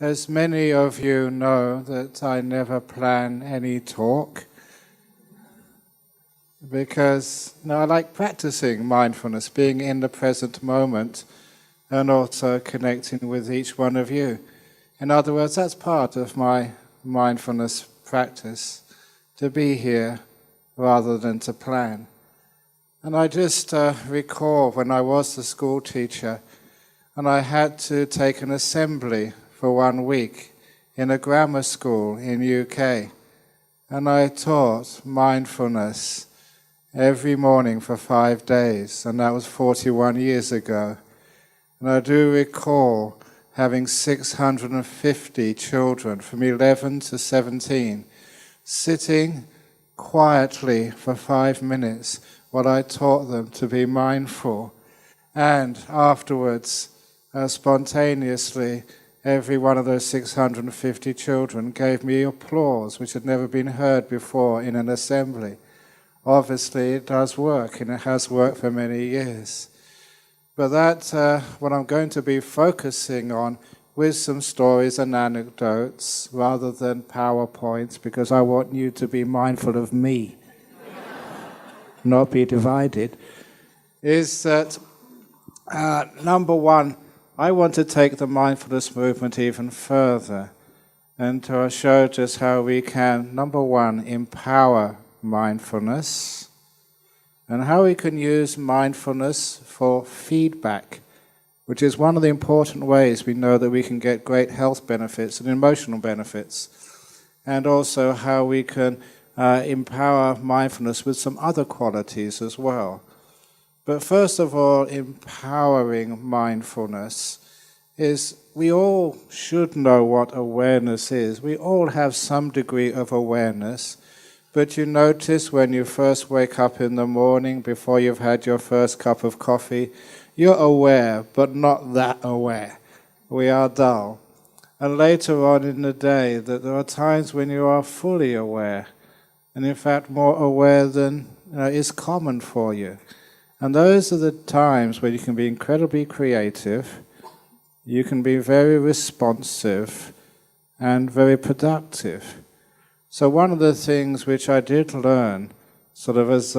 As many of you know that I never plan any talk because I like practicing mindfulness, being in the present moment and also connecting with each one of you. In other words, that's part of my mindfulness practice, to be here rather than to plan. And I just recall when I was the school teacher and I had to take an assembly for 1 week in a grammar school in UK. And I taught mindfulness every morning for 5 days, and that was 41 years ago. And I do recall having 650 children from 11 to 17 sitting quietly for 5 minutes while I taught them to be mindful. And afterwards, spontaneously, every one of those 650 children gave me applause, which had never been heard before in an assembly. Obviously, it does work, and it has worked for many years. But that's what I'm going to be focusing on with some stories and anecdotes rather than PowerPoints, because I want you to be mindful of me, not be divided, is that, number one, I want to take the mindfulness movement even further and to show just how we can, number one, empower mindfulness and how we can use mindfulness for feedback, which is one of the important ways we know that we can get great health benefits and emotional benefits, and also how we can empower mindfulness with some other qualities as well. But first of all, empowering mindfulness is we all should know what awareness is. We all have some degree of awareness, but you notice when you first wake up in the morning before you've had your first cup of coffee, you're aware, but not that aware. We are dull. And later on in the day, that there are times when you are fully aware, and in fact more aware than is common for you. And those are the times where you can be incredibly creative, you can be very responsive, and very productive. So one of the things which I did learn, sort of as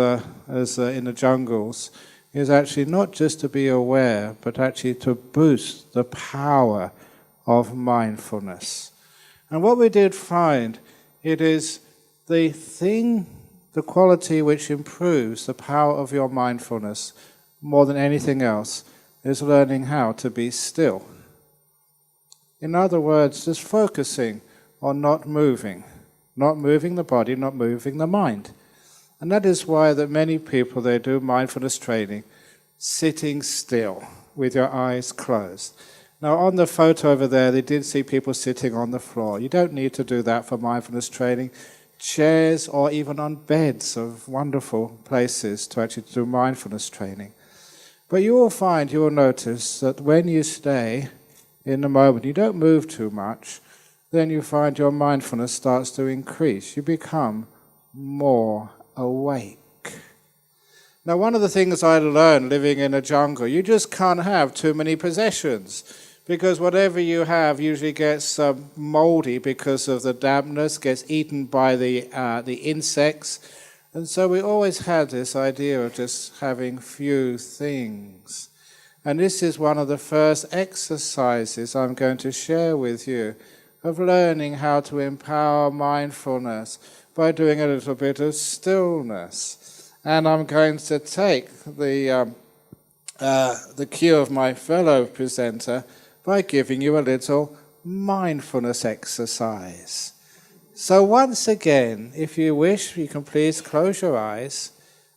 in the jungles, is actually not just to be aware, but actually to boost the power of mindfulness. And what we did find, it is the quality which improves the power of your mindfulness more than anything else is learning how to be still. In other words, just focusing on not moving the body, not moving the mind. And that is why that many people, they do mindfulness training sitting still with your eyes closed. Now on the photo over there, they did see people sitting on the floor. You don't need to do that for mindfulness training. Chairs or even on beds of wonderful places to actually do mindfulness training. But you will notice that when you stay in the moment, you don't move too much, then you find your mindfulness starts to increase. You become more awake. Now one of the things I learned living in a jungle, you just can't have too many possessions, because whatever you have usually gets moldy because of the dampness, gets eaten by the insects. And so we always had this idea of just having few things. And this is one of the first exercises I'm going to share with you of learning how to empower mindfulness by doing a little bit of stillness. And I'm going to take the cue of my fellow presenter by giving you a little mindfulness exercise. So once again, if you wish, you can please close your eyes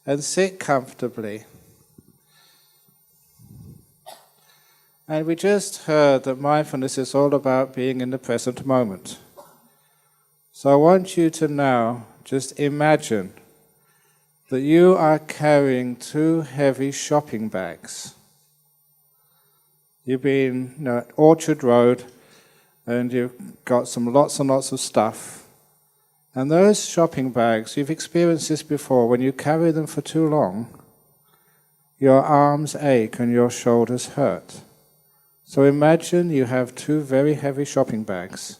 and sit comfortably. And we just heard that mindfulness is all about being in the present moment. So I want you to now just imagine that you are carrying 2 heavy shopping bags. You've been at Orchard Road and you've got lots and lots of stuff. And those shopping bags, you've experienced this before, when you carry them for too long, your arms ache and your shoulders hurt. So imagine you have two very heavy shopping bags,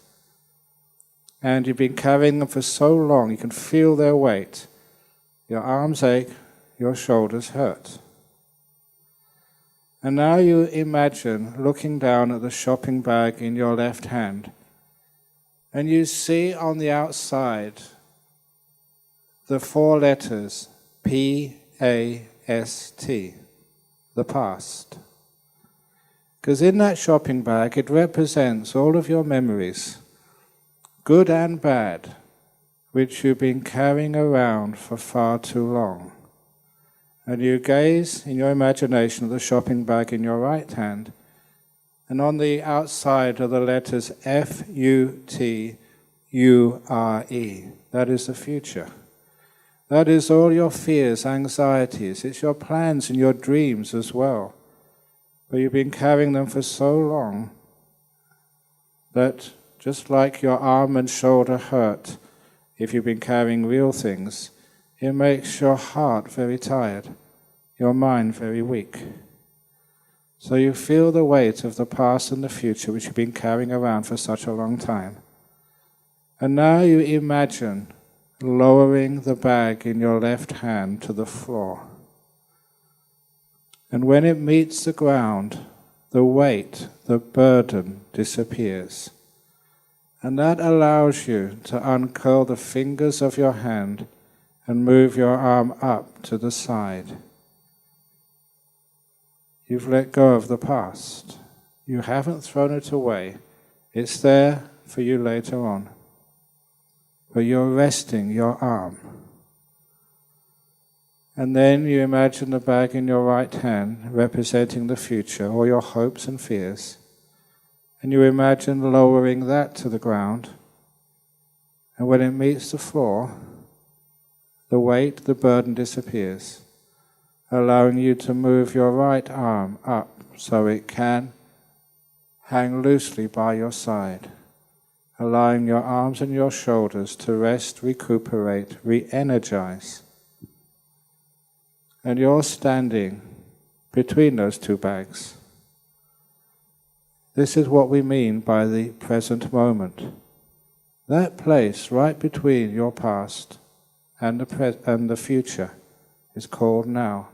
and you've been carrying them for so long you can feel their weight. Your arms ache, your shoulders hurt. And now you imagine looking down at the shopping bag in your left hand, and you see on the outside the four letters P-A-S-T, the past. Because in that shopping bag it represents all of your memories, good and bad, which you've been carrying around for far too long. And you gaze in your imagination at the shopping bag in your right hand, and on the outside are the letters F-U-T-U-R-E. That is the future. That is all your fears, anxieties. It's your plans and your dreams as well. But you've been carrying them for so long that just like your arm and shoulder hurt, if you've been carrying real things, it makes your heart very tired, your mind very weak. So you feel the weight of the past and the future which you've been carrying around for such a long time. And now you imagine lowering the bag in your left hand to the floor. And when it meets the ground, the weight, the burden disappears. And that allows you to uncurl the fingers of your hand and move your arm up to the side. You've let go of the past. You haven't thrown it away. It's there for you later on. But you're resting your arm. And then you imagine the bag in your right hand representing the future, or your hopes and fears. And you imagine lowering that to the ground. And when it meets the floor, the weight, the burden disappears, allowing you to move your right arm up so it can hang loosely by your side, allowing your arms and your shoulders to rest, recuperate, re-energize. And you're standing between those two bags. This is what we mean by the present moment. That place right between your past and the future is called now.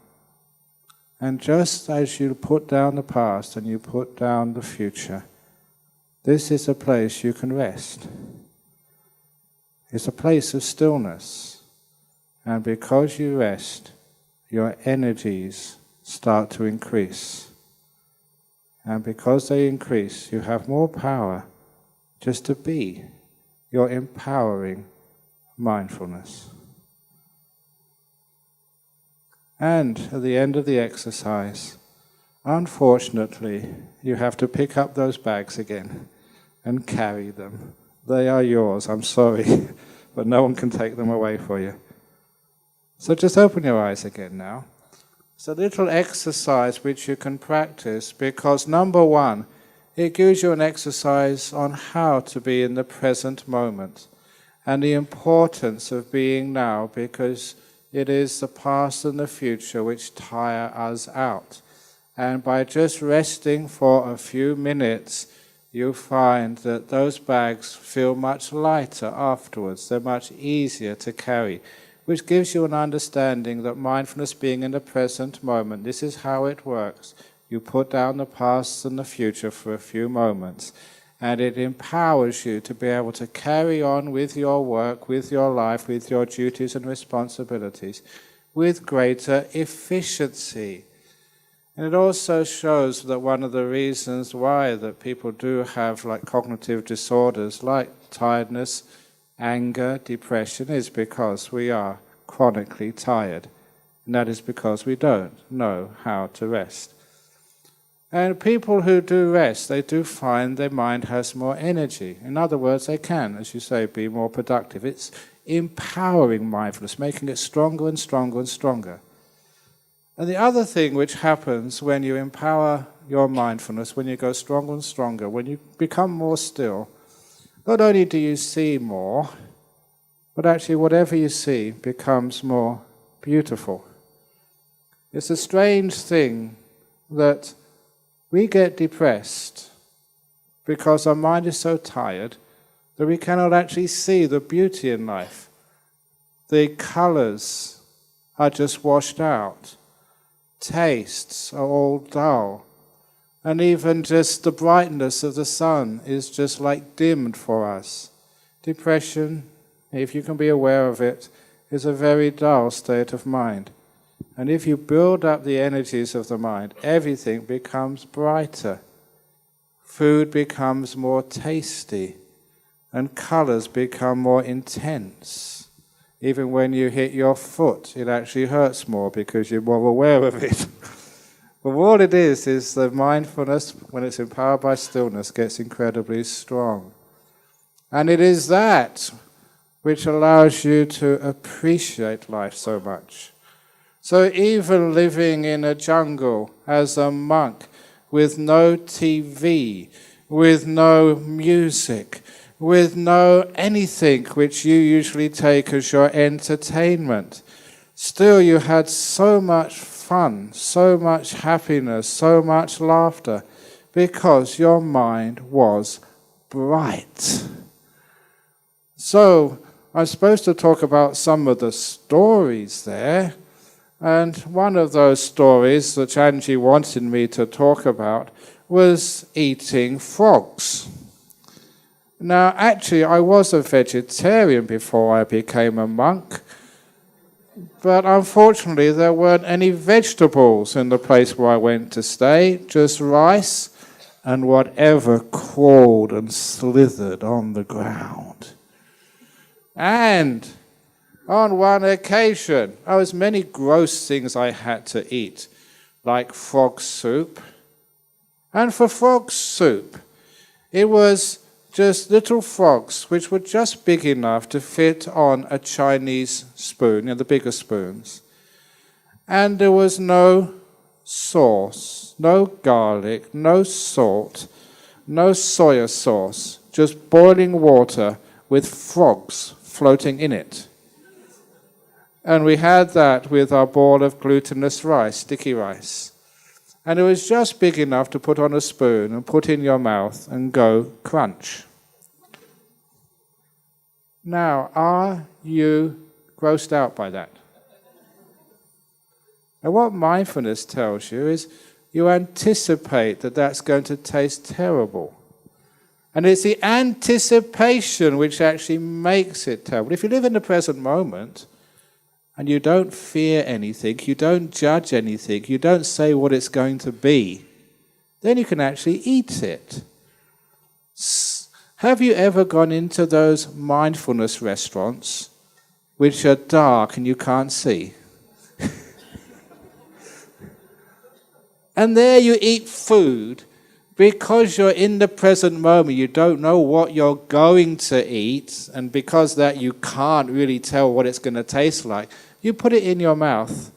And just as you put down the past and you put down the future, this is a place you can rest. It's a place of stillness. And because you rest, your energies start to increase. And because they increase, you have more power just to be. You're empowering mindfulness. And at the end of the exercise, unfortunately, you have to pick up those bags again and carry them. They are yours, I'm sorry, but no one can take them away for you. So just open your eyes again now. It's a little exercise which you can practice because, number one, it gives you an exercise on how to be in the present moment and the importance of being now, because it is the past and the future which tire us out. And by just resting for a few minutes, you find that those bags feel much lighter afterwards. They're much easier to carry, which gives you an understanding that mindfulness, being in the present moment, this is how it works. You put down the past and the future for a few moments, and it empowers you to be able to carry on with your work, with your life, with your duties and responsibilities, with greater efficiency. And it also shows that one of the reasons why that people do have cognitive disorders like tiredness, anger, depression, is because we are chronically tired. And that is because we don't know how to rest. And people who do rest, they do find their mind has more energy. In other words, they can, as you say, be more productive. It's empowering mindfulness, making it stronger and stronger and stronger. And the other thing which happens when you empower your mindfulness, when you go stronger and stronger, when you become more still, not only do you see more, but actually whatever you see becomes more beautiful. It's a strange thing that We get depressed because our mind is so tired that we cannot actually see the beauty in life. The colors are just washed out. Tastes are all dull. And even just the brightness of the sun is just like dimmed for us. Depression, if you can be aware of it, is a very dull state of mind. And if you build up the energies of the mind, everything becomes brighter. Food becomes more tasty, and colors become more intense. Even when you hit your foot, it actually hurts more because you're more aware of it. But what it is the mindfulness, when it's empowered by stillness, gets incredibly strong. And it is that which allows you to appreciate life so much. So even living in a jungle as a monk, with no TV, with no music, with no anything which you usually take as your entertainment, still you had so much fun, so much happiness, so much laughter, because your mind was bright. So I'm supposed to talk about some of the stories there, and one of those stories that Angie wanted me to talk about was eating frogs. Now, actually, I was a vegetarian before I became a monk, but unfortunately there weren't any vegetables in the place where I went to stay, just rice and whatever crawled and slithered on the ground. And on one occasion, there was many gross things I had to eat, like frog soup. And for frog soup, it was just little frogs which were just big enough to fit on a Chinese spoon, the bigger spoons. And there was no sauce, no garlic, no salt, no soya sauce, just boiling water with frogs floating in it. And we had that with our ball of glutinous rice, sticky rice. And it was just big enough to put on a spoon and put in your mouth and go crunch. Now, are you grossed out by that? And what mindfulness tells you is you anticipate that that's going to taste terrible. And it's the anticipation which actually makes it terrible. If you live in the present moment, and you don't fear anything, you don't judge anything, you don't say what it's going to be, then you can actually eat it. Have you ever gone into those mindfulness restaurants which are dark and you can't see? And there you eat food because you're in the present moment, you don't know what you're going to eat, and because that you can't really tell what it's going to taste like, you put it in your mouth.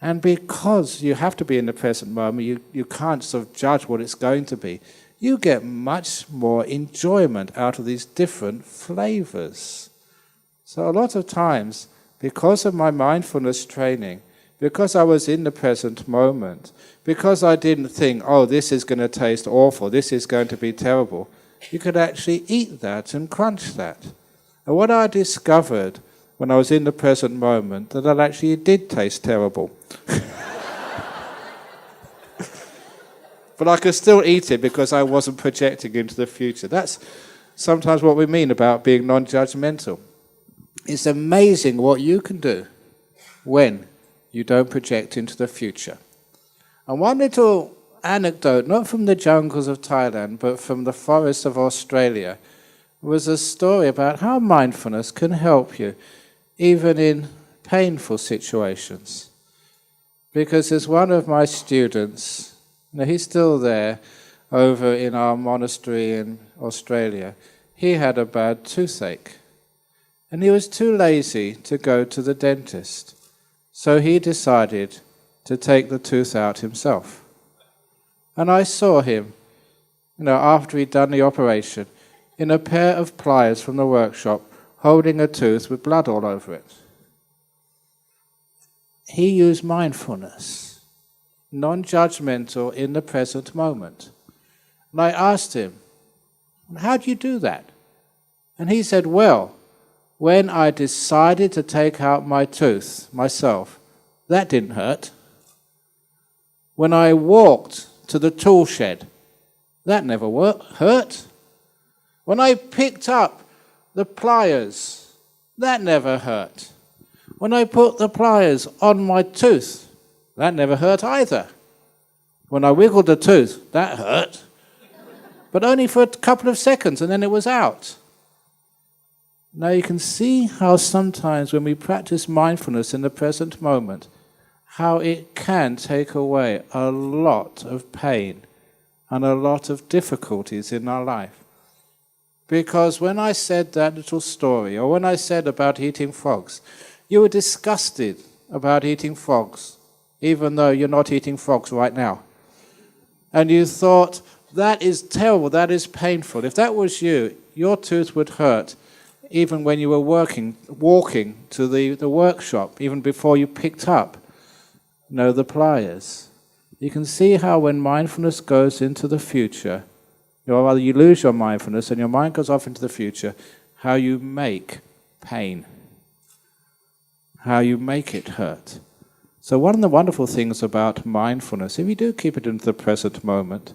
And because you have to be in the present moment, you can't sort of judge what it's going to be, you get much more enjoyment out of these different flavors. So a lot of times, because of my mindfulness training, because I was in the present moment, because I didn't think, oh, this is going to taste awful, this is going to be terrible, you could actually eat that and crunch that. And what I discovered when I was in the present moment, that it actually did taste terrible. But I could still eat it because I wasn't projecting into the future. That's sometimes what we mean about being non-judgmental. It's amazing what you can do when you don't project into the future. And one little anecdote, not from the jungles of Thailand, but from the forests of Australia, was a story about how mindfulness can help you, even in painful situations. Because as one of my students, he's still there, over in our monastery in Australia, he had a bad toothache. And he was too lazy to go to the dentist. So he decided to take the tooth out himself. And I saw him, after he'd done the operation, in a pair of pliers from the workshop, holding a tooth with blood all over it. He used mindfulness. non-judgmental in the present moment. And I asked him, how do you do that? And he said, well, when I decided to take out my tooth myself, that didn't hurt. When I walked to the tool shed, that never hurt. When I picked up the pliers, that never hurt. When I put the pliers on my tooth, that never hurt either. When I wiggled the tooth, that hurt. But only for a couple of seconds, and then it was out. Now you can see how sometimes when we practice mindfulness in the present moment, how it can take away a lot of pain and a lot of difficulties in our life. Because when I said that little story, or when I said about eating frogs, you were disgusted about eating frogs, even though you're not eating frogs right now. And you thought, that is terrible, that is painful. If that was you, your tooth would hurt even when you were walking to the workshop, even before you picked up the pliers. You can see how when mindfulness goes into the future, or rather you lose your mindfulness and your mind goes off into the future, how you make pain, how you make it hurt. So one of the wonderful things about mindfulness, if you do keep it into the present moment,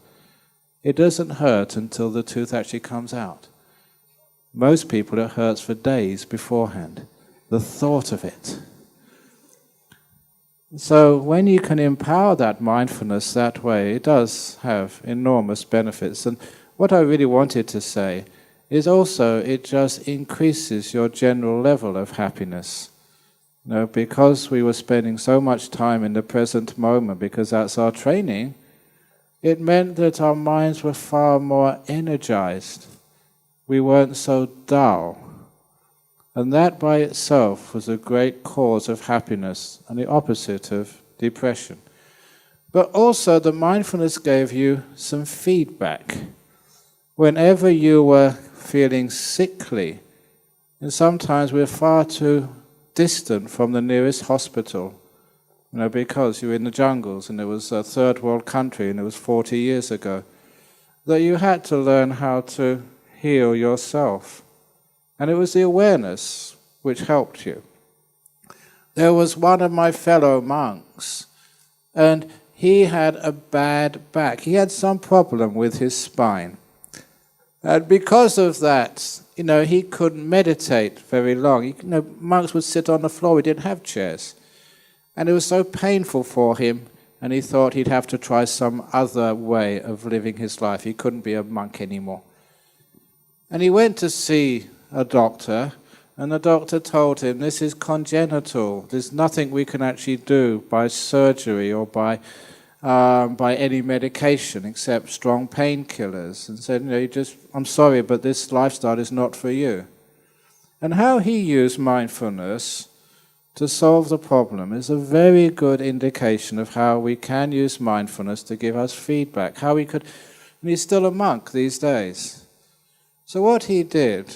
it doesn't hurt until the tooth actually comes out. Most people, it hurts for days beforehand, the thought of it. So when you can empower that mindfulness that way, it does have enormous benefits. And what I really wanted to say is also it just increases your general level of happiness. Because we were spending so much time in the present moment, because that's our training, it meant that our minds were far more energized. We weren't so dull. And that by itself was a great cause of happiness and the opposite of depression. But also the mindfulness gave you some feedback. Whenever you were feeling sickly, and sometimes we're far too distant from the nearest hospital, because you're in the jungles and it was a third world country and it was 40 years ago, that you had to learn how to heal yourself. And it was the awareness which helped you. There was one of my fellow monks, and he had a bad back. He had some problem with his spine. And because of that, he couldn't meditate very long. Monks would sit on the floor. We didn't have chairs. And it was so painful for him, and he thought he'd have to try some other way of living his life. He couldn't be a monk anymore. And he went to see a doctor, and the doctor told him, this is congenital. There's nothing we can actually do by surgery or by any medication except strong painkillers. And said, I'm sorry, but this lifestyle is not for you. And how he used mindfulness to solve the problem is a very good indication of how we can use mindfulness to give us feedback. How we could, and he's still a monk these days. So what he did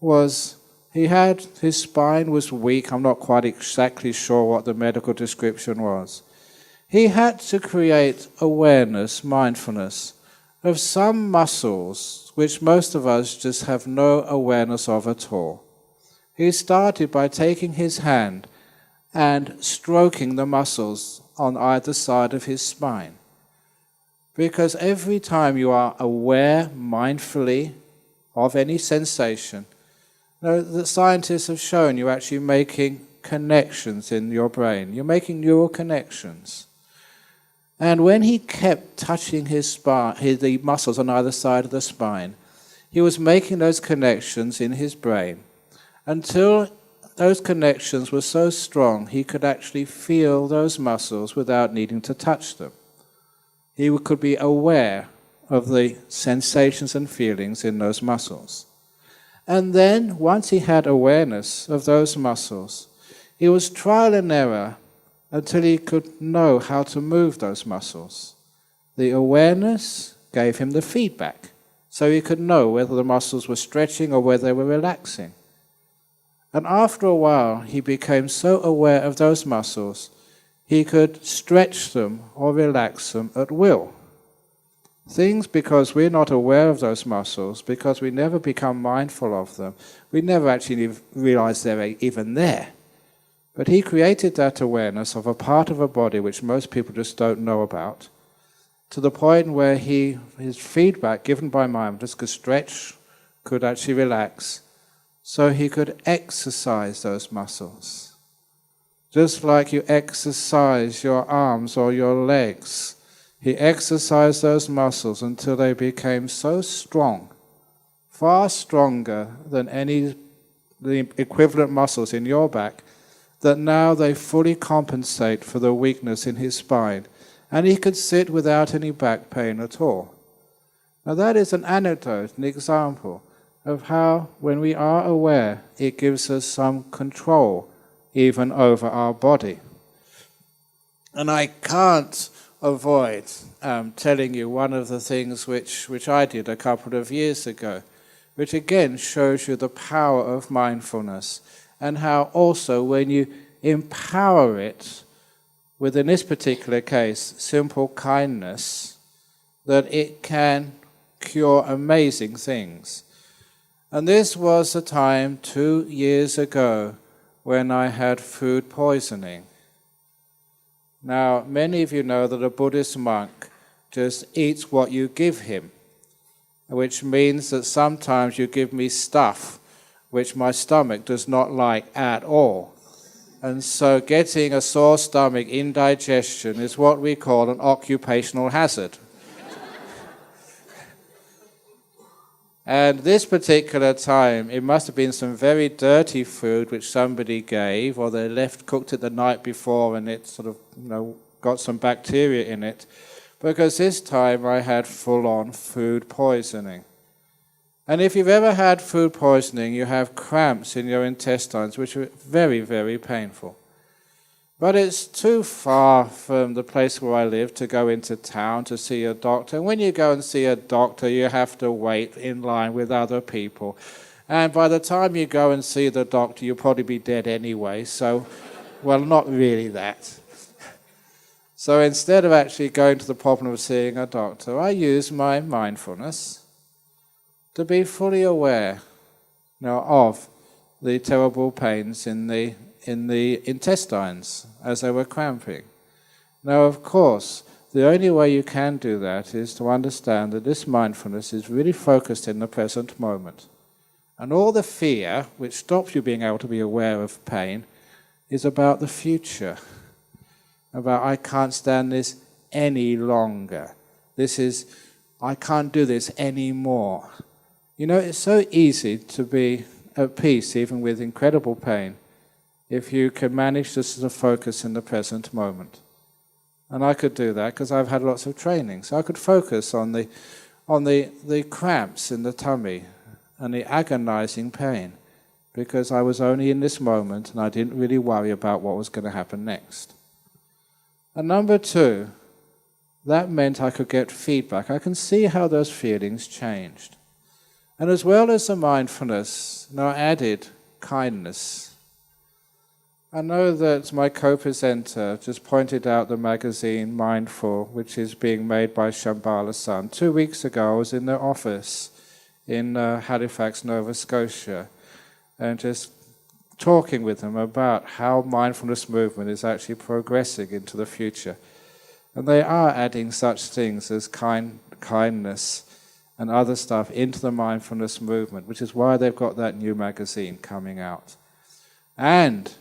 was, his spine was weak. I'm not quite exactly sure what the medical description was. He had to create awareness, mindfulness, of some muscles which most of us just have no awareness of at all. He started by taking his hand and stroking the muscles on either side of his spine. Because every time you are aware mindfully of any sensation, the scientists have shown you're actually making connections in your brain. You're making neural connections. And when he kept touching his spine, the muscles on either side of the spine, he was making those connections in his brain until those connections were so strong he could actually feel those muscles without needing to touch them. He could be aware of the sensations and feelings in those muscles. And then, once he had awareness of those muscles, it was trial and error until he could know how to move those muscles. The awareness gave him the feedback, so he could know whether the muscles were stretching or whether they were relaxing. And after a while, he became so aware of those muscles, he could stretch them or relax them at will. Things, because we're not aware of those muscles, because we never become mindful of them, we never actually realize they're even there. But he created that awareness of a part of a body which most people just don't know about, to the point where his feedback given by mindfulness could stretch, could actually relax, so he could exercise those muscles. Just like you exercise your arms or your legs, he exercised those muscles until they became so strong, far stronger than the equivalent muscles in your back, that now they fully compensate for the weakness in his spine, and he could sit without any back pain at all. Now that is an anecdote, an example of how, when we are aware, it gives us some control even over our body. And I can't avoid telling you one of the things which I did a couple of years ago, which again shows you the power of mindfulness, and how also when you empower it with, in this particular case, simple kindness, that it can cure amazing things. And this was a time 2 years ago when I had food poisoning. Now, many of you know that a Buddhist monk just eats what you give him, which means that sometimes you give me stuff which my stomach does not like at all. And so getting a sore stomach, indigestion, is what we call an occupational hazard. And this particular time, it must have been some very dirty food which somebody gave, or they cooked it the night before and it sort of, got some bacteria in it. Because this time I had full-on food poisoning. And if you've ever had food poisoning, you have cramps in your intestines, which are very, very painful. But it's too far from the place where I live to go into town to see a doctor. And when you go and see a doctor, you have to wait in line with other people. And by the time you go and see the doctor, you'll probably be dead anyway. So, well, not really that. So instead of actually going to the problem of seeing a doctor, I use my mindfulness to be fully aware of the terrible pains in the intestines as they were cramping. Now, of course, the only way you can do that is to understand that this mindfulness is really focused in the present moment. And all the fear, which stops you being able to be aware of pain, is about the future. About, I can't stand this any longer. I can't do this anymore. It's so easy to be at peace even with incredible pain if you can manage to sort of focus in the present moment. And I could do that because I've had lots of training. So I could focus on the cramps in the tummy and the agonizing pain, because I was only in this moment and I didn't really worry about what was going to happen next. And number 2, that meant I could get feedback. I can see how those feelings changed. And as well as the mindfulness, now added kindness. I know that my co-presenter just pointed out the magazine Mindful, which is being made by Shambhala-san. 2 weeks ago, I was in their office in Halifax, Nova Scotia, and just talking with them about how mindfulness movement is actually progressing into the future. And they are adding such things as kindness and other stuff into the mindfulness movement, which is why they've got that new magazine coming out. And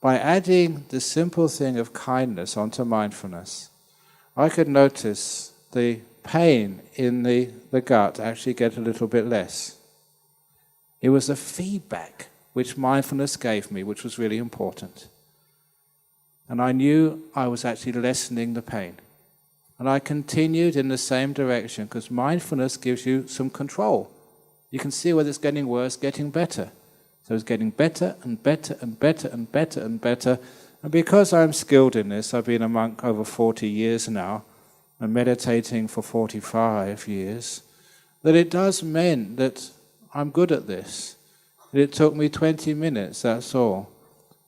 by adding the simple thing of kindness onto mindfulness, I could notice the pain in the gut actually get a little bit less. It was the feedback which mindfulness gave me, which was really important. And I knew I was actually lessening the pain. And I continued in the same direction, because mindfulness gives you some control. You can see whether it's getting worse, getting better. So it's getting better and better and better and better and better. And because I'm skilled in this, I've been a monk over 40 years now, and meditating for 45 years, that it does mean that I'm good at this. It took me 20 minutes, that's all,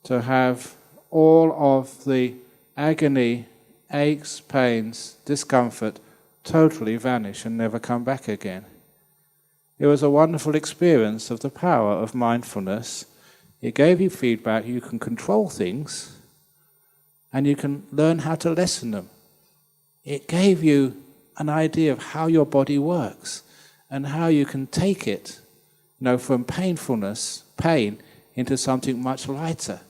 to have all of the agony, aches, pains, discomfort totally vanish and never come back again. It was a wonderful experience of the power of mindfulness. It gave you feedback. You can control things and you can learn how to lessen them. It gave you an idea of how your body works and how you can take it, from pain, into something much lighter.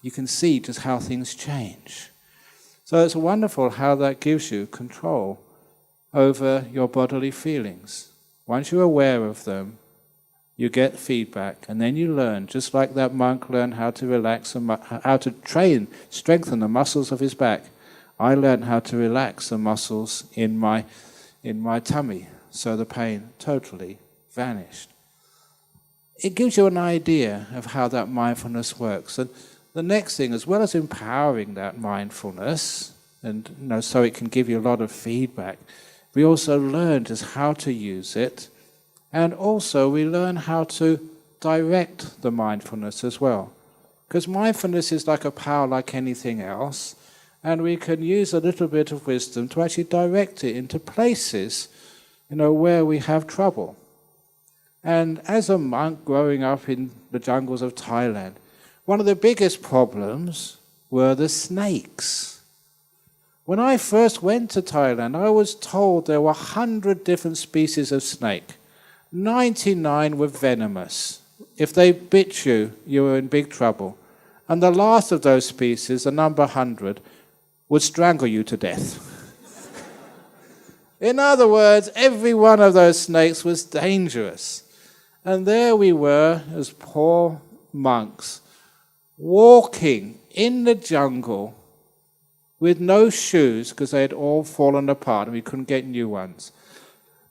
You can see just how things change. So it's wonderful how that gives you control over your bodily feelings. Once you're aware of them, you get feedback, and then you learn, just like that monk learned how to relax and how to strengthen the muscles of his back. I learned how to relax the muscles in my tummy, so the pain totally vanished. It gives you an idea of how that mindfulness works. And the next thing, as well as empowering that mindfulness, and so it can give you a lot of feedback, we also learn just how to use it, and also we learn how to direct the mindfulness as well. Because mindfulness is like a power like anything else, and we can use a little bit of wisdom to actually direct it into places, where we have trouble. And as a monk growing up in the jungles of Thailand, one of the biggest problems were the snakes. When I first went to Thailand, I was told there were 100 different species of snake. 99 were venomous. If they bit you, you were in big trouble. And the last of those species, the number 100, would strangle you to death. In other words, every one of those snakes was dangerous. And there we were, as poor monks, walking in the jungle with no shoes, because they had all fallen apart and we couldn't get new ones,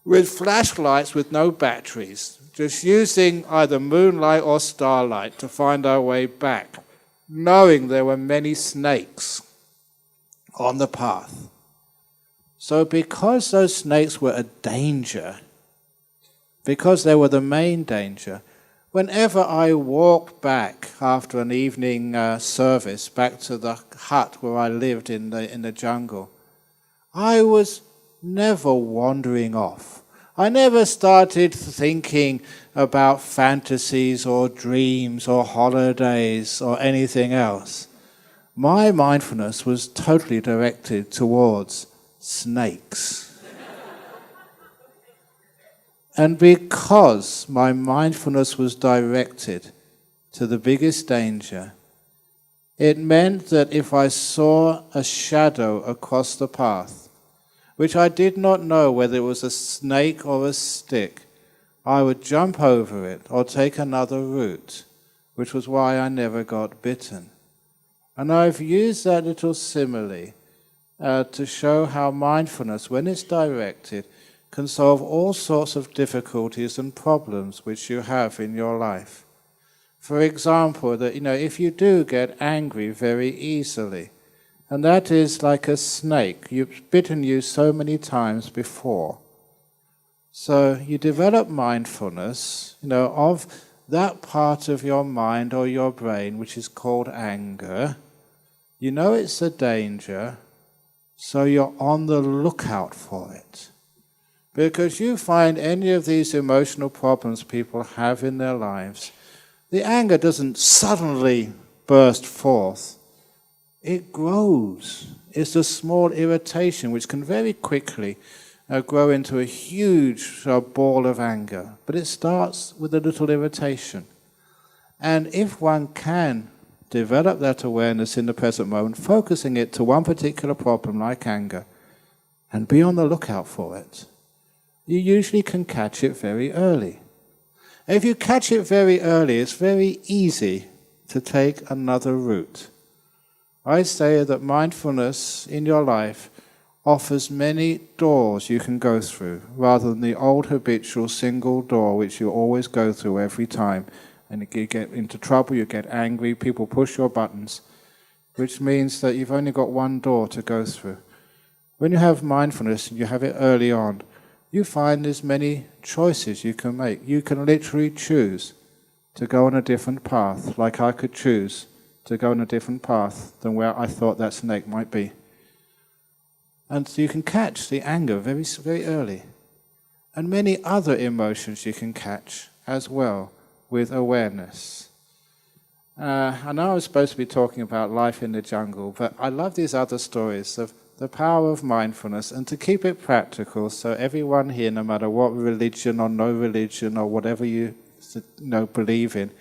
with flashlights with no batteries, just using either moonlight or starlight to find our way back, knowing there were many snakes on the path. So because those snakes were a danger, because they were the main danger, whenever I walked back after an evening service back to the hut where I lived in the jungle, I was never wandering off. I never started thinking about fantasies or dreams or holidays or anything else. My mindfulness was totally directed towards snakes. And because my mindfulness was directed to the biggest danger, it meant that if I saw a shadow across the path, which I did not know whether it was a snake or a stick, I would jump over it or take another route, which was why I never got bitten. And I've used that little simile to show how mindfulness, when it's directed, can solve all sorts of difficulties and problems which you have in your life. For example, that if you do get angry very easily, and that is like a snake, you've bitten you so many times before. So you develop mindfulness, of that part of your mind or your brain which is called anger. You know it's a danger, so you're on the lookout for it. Because you find any of these emotional problems people have in their lives, the anger doesn't suddenly burst forth. It grows. It's a small irritation which can very quickly grow into a huge ball of anger. But it starts with a little irritation. And if one can develop that awareness in the present moment, focusing it to one particular problem like anger, and be on the lookout for it, you usually can catch it very early. If you catch it very early, it's very easy to take another route. I say that mindfulness in your life offers many doors you can go through, rather than the old habitual single door which you always go through every time. And you get into trouble, you get angry, people push your buttons, which means that you've only got one door to go through. When you have mindfulness and you have it early on, you find there's many choices you can make. You can literally choose to go on a different path, like I could choose to go on a different path than where I thought that snake might be. And so you can catch the anger very, very early. And many other emotions you can catch as well with awareness. I know I was supposed to be talking about life in the jungle, but I love these other stories of the power of mindfulness, and to keep it practical, so everyone here, no matter what religion or no religion or whatever you believe in,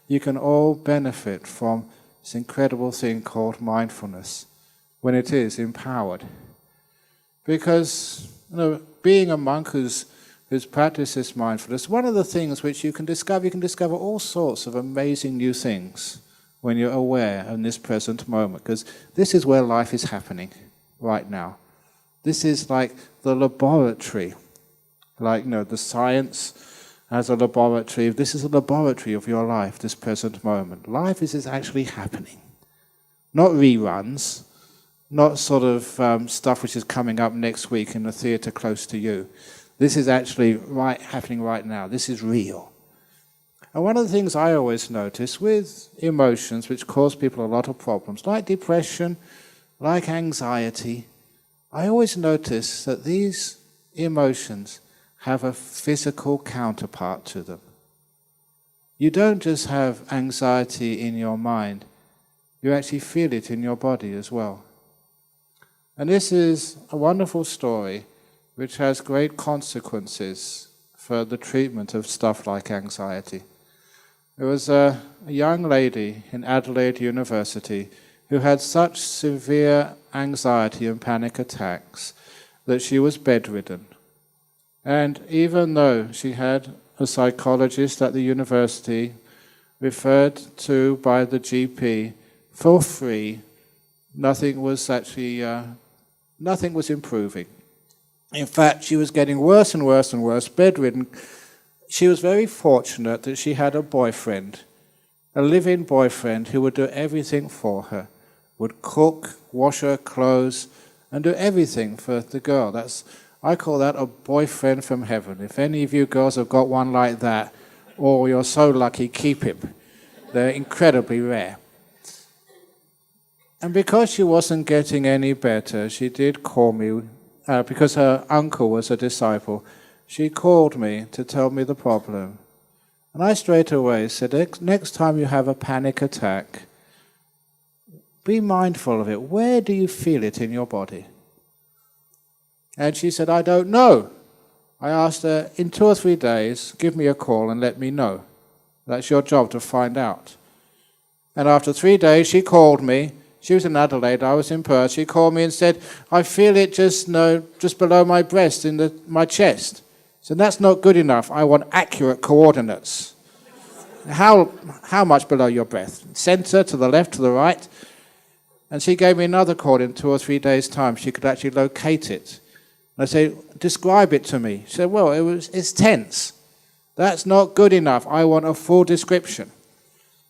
you can all benefit from this incredible thing called mindfulness when it is empowered. Because being a monk who's practices mindfulness, one of the things which you can discover all sorts of amazing new things when you're aware in this present moment, because this is where life is happening right now. This is like the laboratory, the science as a laboratory. This is a laboratory of your life, this present moment. Life is actually happening. Not reruns, not sort of stuff which is coming up next week in the theatre close to you. This is actually happening right now. This is real. And one of the things I always notice with emotions which cause people a lot of problems, like depression, like anxiety, I always notice that these emotions have a physical counterpart to them. You don't just have anxiety in your mind, you actually feel it in your body as well. And this is a wonderful story which has great consequences for the treatment of stuff like anxiety. There was a young lady in Adelaide University who had such severe anxiety and panic attacks that she was bedridden. And even though she had a psychologist at the university referred to by the GP for free, nothing was improving. In fact, she was getting worse and worse and worse, bedridden. She was very fortunate that she had a boyfriend, a live-in boyfriend who would do everything for her, would cook, wash her clothes, and do everything for the girl. I call that a boyfriend from heaven. If any of you girls have got one like that, or you're so lucky, keep him. They're incredibly rare. And because she wasn't getting any better, she did call me, because her uncle was a disciple, she called me to tell me the problem. And I straight away said, next time you have a panic attack, be mindful of it. Where do you feel it in your body? And she said, I don't know. I asked her, in 2 or 3 days, give me a call and let me know. That's your job to find out. And after 3 days, she called me. She was in Adelaide, I was in Perth. She called me and said, I feel it just below my breast, in my chest. So that's not good enough. I want accurate coordinates. How much below your breast? Center, to the left, to the right? And she gave me another call in 2 or 3 days' time. She could actually locate it. And I said, describe it to me. She said, well, it's tense. That's not good enough. I want a full description.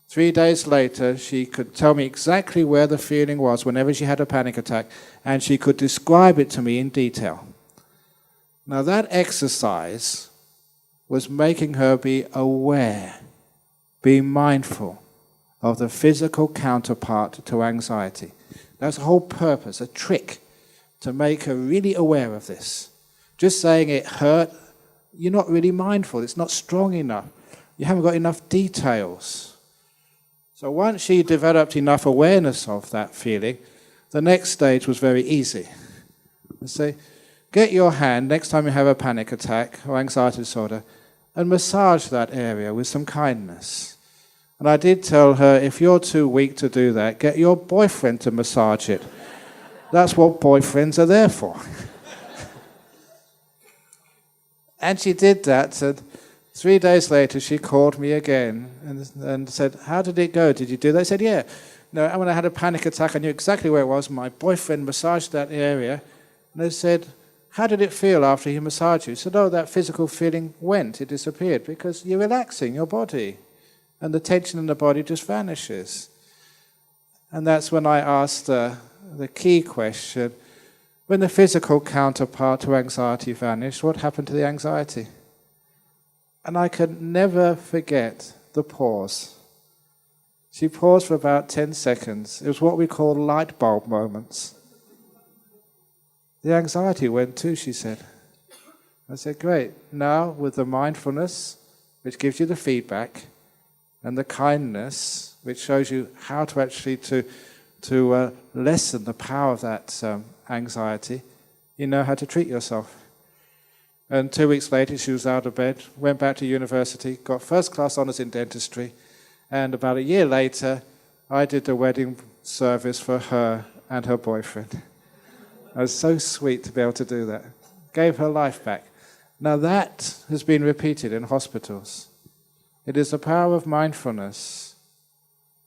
3 days later, she could tell me exactly where the feeling was whenever she had a panic attack, and she could describe it to me in detail. Now that exercise was making her be aware, be mindful of the physical counterpart to anxiety. That's the whole purpose, a trick, to make her really aware of this. Just saying it hurt, you're not really mindful, it's not strong enough. You haven't got enough details. So once she developed enough awareness of that feeling, the next stage was very easy. I say, get your hand, next time you have a panic attack or anxiety disorder, and massage that area with some kindness. And I did tell her, if you're too weak to do that, get your boyfriend to massage it. That's what boyfriends are there for. And she did that, and 3 days later she called me again and said, how did it go? Did you do that? I said, yeah. No, when I had a panic attack, I knew exactly where it was. My boyfriend massaged that area. And I said, how did it feel after he massaged you? He said, oh, that physical feeling went, it disappeared, because you're relaxing your body. And the tension in the body just vanishes. And that's when I asked the key question, when the physical counterpart to anxiety vanished, what happened to the anxiety? And I could never forget the pause. She paused for about 10 seconds. It was what we call light bulb moments. The anxiety went too, she said. I said, great. Now with the mindfulness, which gives you the feedback, and the kindness, which shows you how to actually to lessen the power of that anxiety, you know how to treat yourself. And 2 weeks later, she was out of bed, went back to university, got first-class honours in dentistry, and about a year later, I did the wedding service for her and her boyfriend. It was so sweet to be able to do that. Gave her life back. Now that has been repeated in hospitals. It is the power of mindfulness.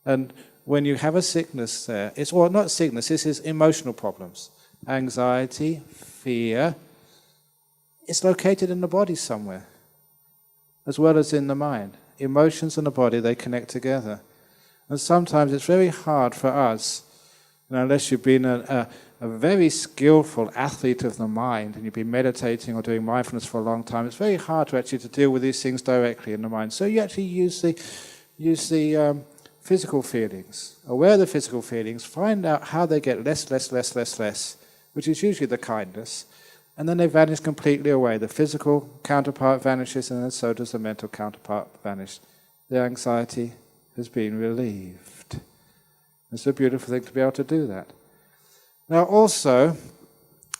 And when you have a sickness there, not sickness, this is emotional problems. Anxiety, fear. It's located in the body somewhere, as well as in the mind. Emotions and the body, they connect together. And sometimes it's very hard for us, unless you've been a very skillful athlete of the mind and you've been meditating or doing mindfulness for a long time, it's very hard to actually to deal with these things directly in the mind. So you actually use the physical feelings. Aware of the physical feelings, find out how they get less, which is usually the kindness, and then they vanish completely away. The physical counterpart vanishes, and then so does the mental counterpart vanish. The anxiety has been relieved. It's a beautiful thing to be able to do that. Now also,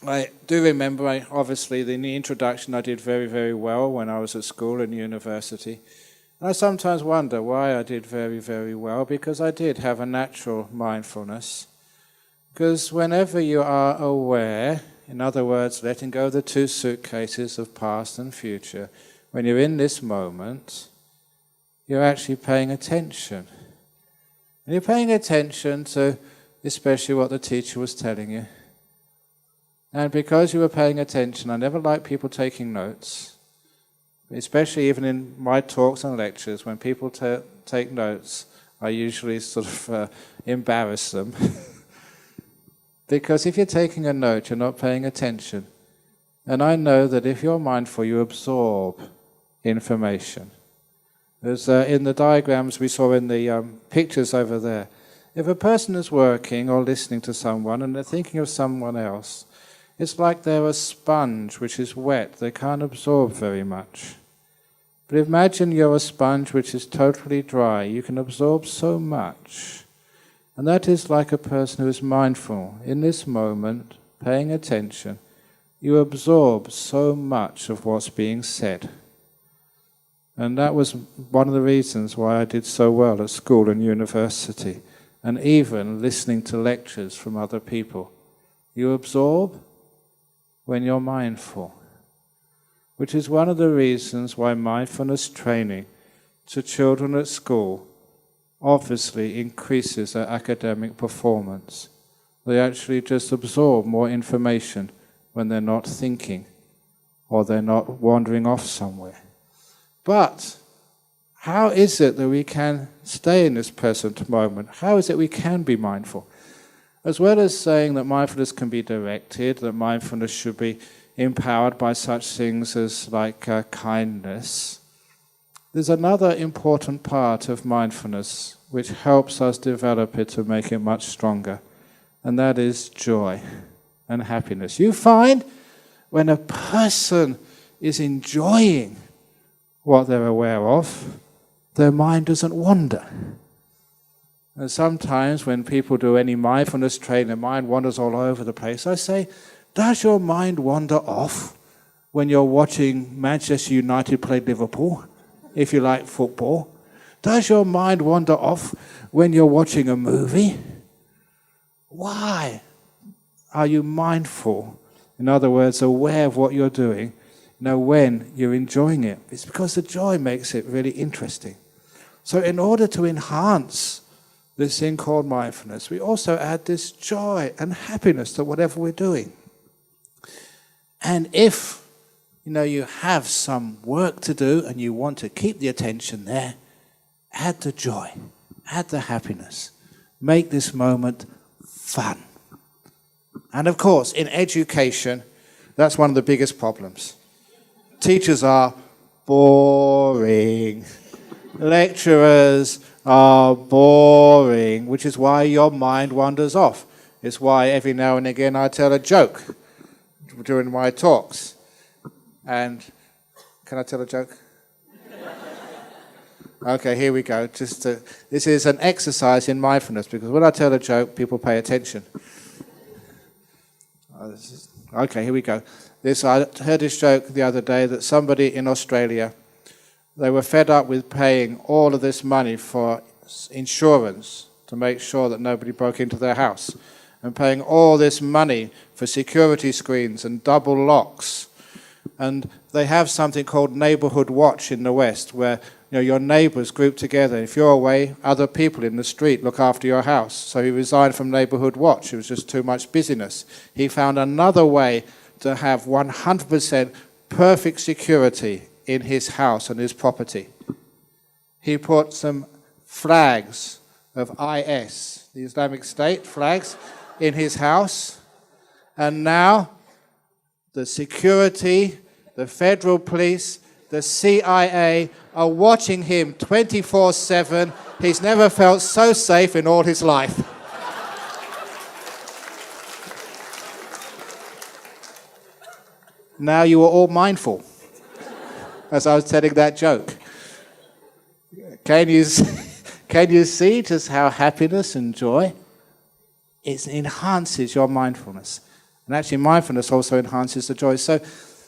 I do remember, obviously, in the introduction I did very, very well when I was at school and university. And I sometimes wonder why I did very, very well, because I did have a natural mindfulness. Because whenever you are aware, in other words, letting go of the 2 suitcases of past and future, when you're in this moment, you're actually paying attention. And you're paying attention to especially what the teacher was telling you. And because you were paying attention, I never like people taking notes, especially even in my talks and lectures. When people take notes, I usually sort of embarrass them. Because if you're taking a note, you're not paying attention. And I know that if you're mindful, you absorb information. As in the diagrams we saw in the pictures over there, if a person is working or listening to someone and they're thinking of someone else, it's like they're a sponge which is wet. They can't absorb very much. But imagine you're a sponge which is totally dry. You can absorb so much. And that is like a person who is mindful. In this moment, paying attention, you absorb so much of what's being said. And that was one of the reasons why I did so well at school and university, and even listening to lectures from other people. You absorb when you're mindful, which is one of the reasons why mindfulness training to children at school obviously increases their academic performance. They actually just absorb more information when they're not thinking or they're not wandering off somewhere. But how is it that we can stay in this present moment? How is it we can be mindful? As well as saying that mindfulness can be directed, that mindfulness should be empowered by such things as like kindness, there's another important part of mindfulness which helps us develop it to make it much stronger, and that is joy and happiness. You find when a person is enjoying what they're aware of, their mind doesn't wander. And sometimes when people do any mindfulness training, their mind wanders all over the place. I say, does your mind wander off when you're watching Manchester United play Liverpool, if you like football? Does your mind wander off when you're watching a movie? Why are you mindful? In other words, aware of what you're doing, when you're enjoying it. It's because the joy makes it really interesting. So in order to enhance this thing called mindfulness, we also add this joy and happiness to whatever we're doing. And if you have some work to do and you want to keep the attention there, add the joy, add the happiness. Make this moment fun. And of course, in education, that's one of the biggest problems. Teachers are boring. Lecturers are boring, which is why your mind wanders off. It's why every now and again I tell a joke during my talks. And can I tell a joke? Okay, here we go. This is an exercise in mindfulness, because when I tell a joke, people pay attention. Okay, here we go. I heard this joke the other day that somebody in Australia, they were fed up with paying all of this money for insurance to make sure that nobody broke into their house, and paying all this money for security screens and double locks. And they have something called neighborhood watch in the West, where your neighbors group together. If you're away, other people in the street look after your house. So he resigned from neighborhood watch. It was just too much busyness. He found another way to have 100% perfect security in his house and his property. He put some flags of IS, the Islamic State flags, in his house. And now the security, the federal police, the CIA are watching him 24/7. He's never felt so safe in all his life. Now you are all mindful, as I was telling that joke. Can you see just how happiness and joy, it enhances your mindfulness. And actually mindfulness also enhances the joy. So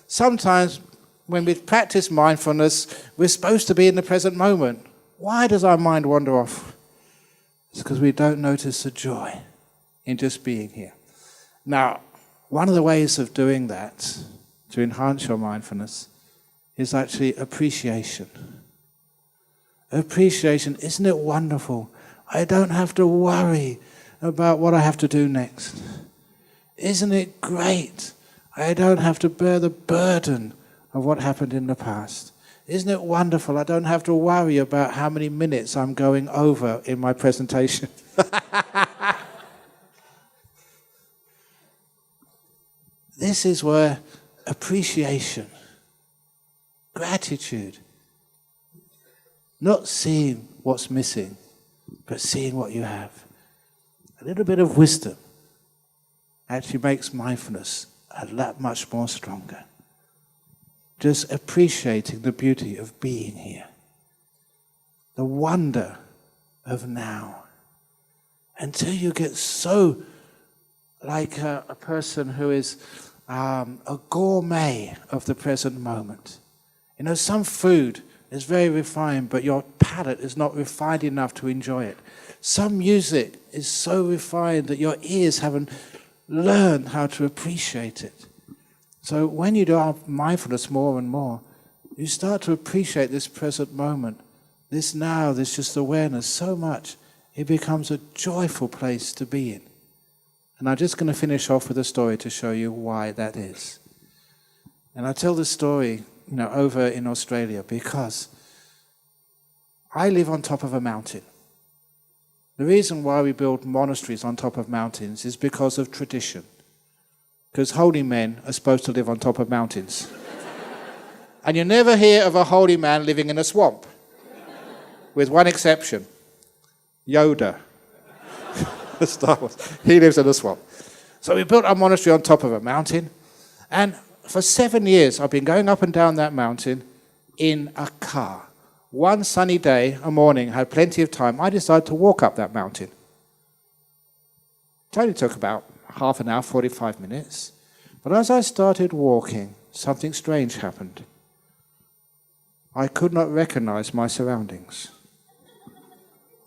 sometimes when we practice mindfulness, we're supposed to be in the present moment. Why does our mind wander off? It's because we don't notice the joy in just being here. Now, one of the ways of doing that, to enhance your mindfulness, is actually appreciation. Appreciation, isn't it wonderful? I don't have to worry about what I have to do next. Isn't it great? I don't have to bear the burden of what happened in the past. Isn't it wonderful? I don't have to worry about how many minutes I'm going over in my presentation. This is where appreciation, gratitude, not seeing what's missing, but seeing what you have. A little bit of wisdom actually makes mindfulness a lot much more stronger. Just appreciating the beauty of being here, the wonder of now, until you get so like a person who is a gourmet of the present moment. Some food is very refined, but your palate is not refined enough to enjoy it. Some music is so refined that your ears haven't learned how to appreciate it. So when you do mindfulness more and more, you start to appreciate this present moment, this now, this just awareness so much, it becomes a joyful place to be in. And I'm just going to finish off with a story to show you why that is. And I tell this story, over in Australia because I live on top of a mountain. The reason why we build monasteries on top of mountains is because of tradition. Because holy men are supposed to live on top of mountains. And you never hear of a holy man living in a swamp. With one exception. Yoda. Star Wars. He lives in a swamp. So we built our monastery on top of a mountain. And for 7 years, I've been going up and down that mountain in a car. One sunny day, a morning, I had plenty of time. I decided to walk up that mountain. It only took about half an hour, 45 minutes. But as I started walking, something strange happened. I could not recognize my surroundings.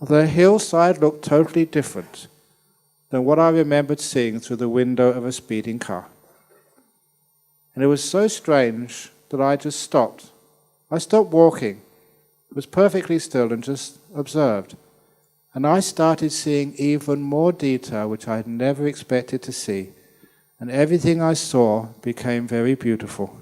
The hillside looked totally different than what I remembered seeing through the window of a speeding car. And it was so strange that I just stopped. I stopped walking, was perfectly still and just observed. And I started seeing even more detail which I had never expected to see. And everything I saw became very beautiful.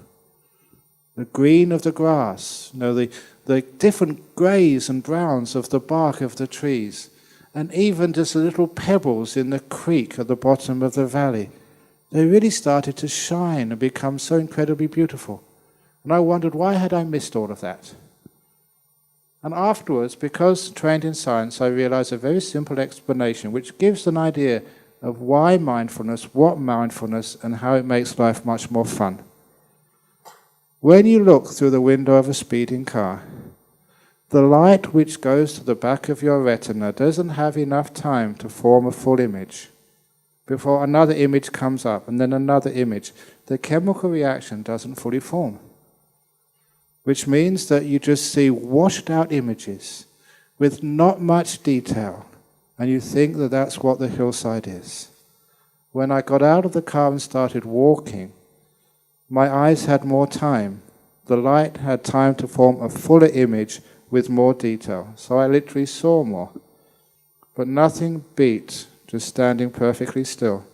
The green of the grass, the different greys and browns of the bark of the trees, and even just the little pebbles in the creek at the bottom of the valley. They really started to shine and become so incredibly beautiful. And I wondered, why had I missed all of that? And afterwards, because trained in science, I realized a very simple explanation which gives an idea of why mindfulness, what mindfulness, and how it makes life much more fun. When you look through the window of a speeding car, the light which goes to the back of your retina doesn't have enough time to form a full image. Before another image comes up, and then another image, the chemical reaction doesn't fully form. Which means that you just see washed out images with not much detail, and you think that that's what the hillside is. When I got out of the car and started walking, my eyes had more time. The light had time to form a fuller image with more detail, so I literally saw more. But nothing beat just standing perfectly still.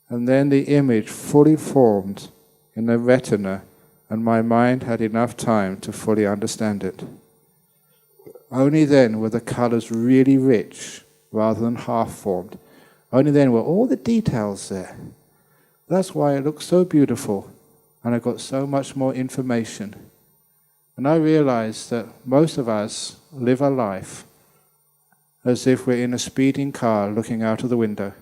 And then the image fully formed in the retina, and my mind had enough time to fully understand it. Only then were the colors really rich, rather than half-formed. Only then were all the details there. That's why it looked so beautiful, and I got so much more information. And I realized that most of us live our life as if we're in a speeding car looking out of the window.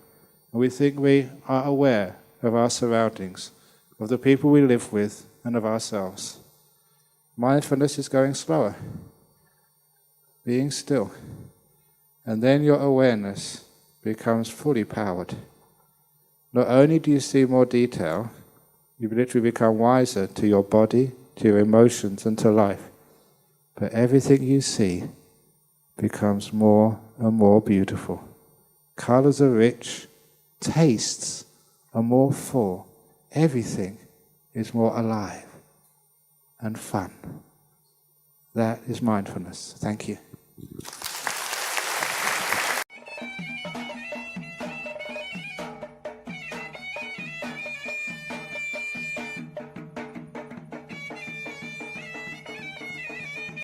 And we think we are aware of our surroundings, of the people we live with, and of ourselves. Mindfulness is going slower, being still. And then your awareness becomes fully powered. Not only do you see more detail, you literally become wiser to your body, to your emotions, and to life. But everything you see becomes more and more beautiful. Colors are rich, tastes are more full, everything is more alive and fun. That is mindfulness. Thank you.